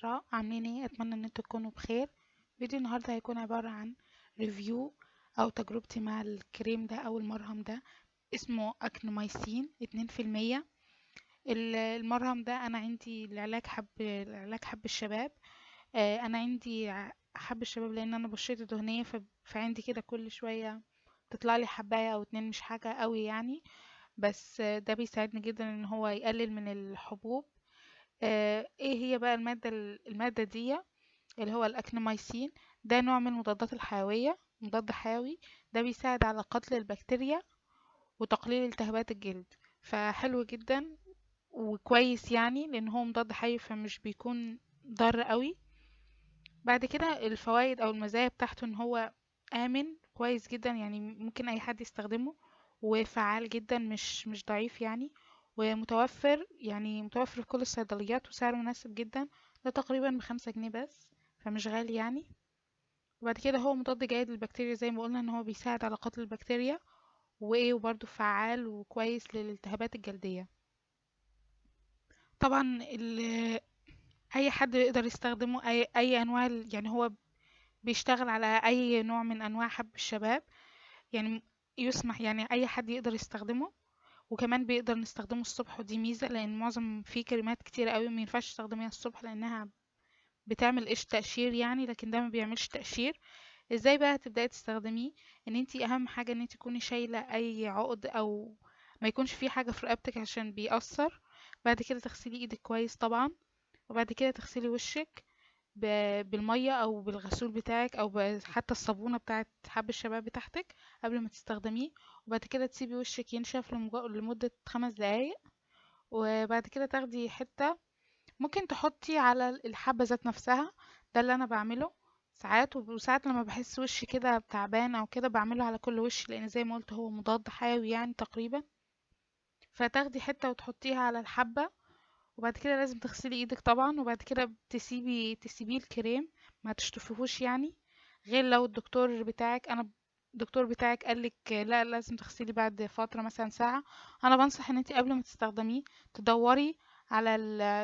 إسراء، عاملين ايه؟ أتمنى إن انتوا تكونوا بخير. فيديو النهاردة هيكون عبارة عن ريفيو أو تجربتي مع الكريم ده أو المرهم ده. اسمه أكنومايسين 2%. المرهم ده أنا عندي لعلاج حب الشباب. أنا عندي حب الشباب لأن أنا بشرتي دهنية، فعندي كده كل شوية تطلع لي حباية أو اتنين، مش حاجة قوي يعني. بس ده بيساعدني جدا ان هو يقلل من الحبوب. ايه هي بقى المادة دي اللي هو الاكنومايسين؟ ده نوع من المضادات الحيوية، مضاد حيوي. ده بيساعد على قتل البكتيريا وتقليل التهابات الجلد، فحلو جدا وكويس يعني لان هو مضاد حيوي فمش بيكون ضار قوي. بعد كده الفوائد او المزايا بتاعته ان هو امن كويس جدا، يعني ممكن اي حد يستخدمه، وفعال جدا مش ضعيف يعني، ومتوفر يعني متوفر في كل الصيدليات وسعره مناسب جدا. ده تقريبا ب5 جنيه بس، فمش غالي يعني. وبعد كده هو مضاد جيد للبكتيريا زي ما قلنا ان هو بيساعد على قتل البكتيريا، وبرضه فعال وكويس للالتهابات الجلدية. طبعا اي حد يقدر يستخدمه، اي انواع يعني هو بيشتغل على اي نوع من انواع حب الشباب، يعني يسمح يعني اي حد يقدر يستخدمه. وكمان بيقدر نستخدمه الصبح، ودي ميزة لان معظم في كريمات كتير قوي ما ينفعش تستخدميها الصبح لانها بتعمل تقشير يعني، لكن ده ما بيعملش تقشير. ازاي بقى هتبداي تستخدميه؟ ان انتي اهم حاجة ان انتي تكوني شايلة اي عقد او ما يكونش في حاجة في رقبتك عشان بيأثر. بعد كده تغسلي ايدك كويس طبعا، وبعد كده تغسلي وشك بالمية او بالغسول بتاعك او حتى الصابونة بتاعت حب الشباب بتاعتك قبل ما تستخدميه. وبعد كده تسيبي وشك ينشف لمدة 5 دقايق. وبعد كده تاخدي حتة ممكن تحطي على الحبة ذات نفسها. ده اللي انا بعمله ساعات، وساعات لما بحس وشي كده تعبان او كده بعمله على كل وش، لان زي ما قلت هو مضاد حيوي يعني تقريبا. فتاخدي حتة وتحطيها على الحبة، وبعد كده لازم تغسلي ايدك طبعا، وبعد كده تسيبيه الكريم، ما تشطفيهوش يعني، غير لو الدكتور بتاعك قالك لا لازم تغسلي بعد فترة مثلا ساعة. انا بنصح ان انت قبل ما تستخدميه تدوري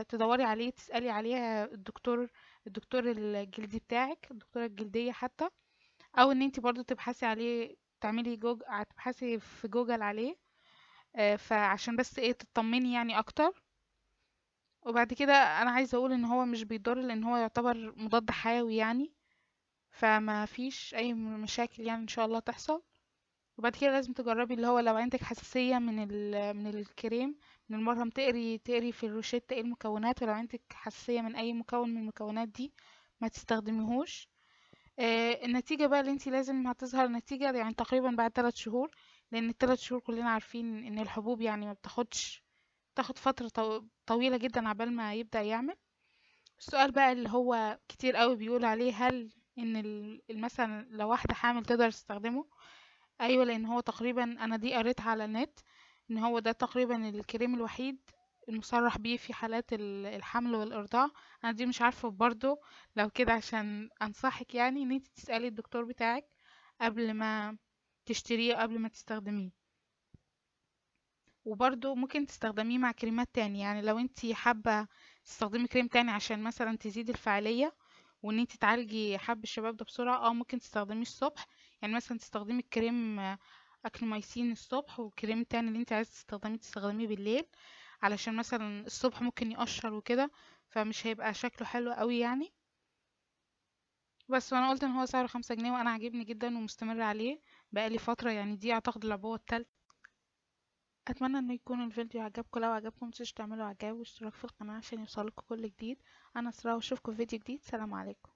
تدوري عليه، تسألي عليه الدكتور الجلدي بتاعك، الدكتورة الجلدية حتى، او ان انت برضو تبحثي عليه، تعملي تبحثي في جوجل عليه. فعشان بس ايه تطمني يعني اكتر. وبعد كده انا عايزه اقول ان هو مش بيضر لان هو يعتبر مضاد حيوي يعني، فما فيش اي مشاكل يعني ان شاء الله تحصل. وبعد كده لازم تجربي اللي هو لو عندك حساسيه من الكريم، من المرهم، تقري في الروشتة ايه المكونات، ولو عندك حساسيه من اي مكون من المكونات دي ما تستخدميهوش. النتيجه بقى اللي انتي لازم هتظهر نتيجه يعني تقريبا بعد 3 شهور، لان ال3 شهور كلنا عارفين ان الحبوب يعني ما تاخد فترة طويلة جدا عبال ما يبدأ يعمل. السؤال بقى اللي هو كتير قوي بيقول عليه، هل ان مثلا لو واحدة حامل تقدر تستخدمه؟ ايوه، لان هو تقريبا انا دي قريتها على النت ان هو ده تقريبا الكريم الوحيد المصرح بيه في حالات الحمل والارضاع. انا دي مش عارفة برضو، لو كده عشان انصحك يعني ان انت تسألي الدكتور بتاعك قبل ما تشتريه، قبل ما تستخدميه. وبرضه ممكن تستخدميه مع كريمات تاني، يعني لو انتي حابة تستخدمي كريم تاني عشان مثلا تزيد الفعالية وان انتي تعالجي حب الشباب ده بسرعة، ممكن تستخدميه الصبح. يعني مثلا تستخدمي الكريم اكنومايسين الصبح، والكريم التاني اللي انتي عايزة تستخدميه بالليل، علشان مثلا الصبح ممكن يقشر وكده، فمش هيبقى شكله حلو قوي يعني. بس وانا قلت ان هو سعره 5 جنيه، وانا عاجبني جدا ومستمر عليه بقالي فترة، يعني دي اعتقد العبوة التالتة. اتمنى ان يكون الفيديو عجبكم، لو عجبكم متنسوش تعملوا اعجاب واشتراك في القناة عشان يوصلكوا كل جديد. انا اسراء واشوفكم في فيديو جديد. سلام عليكم.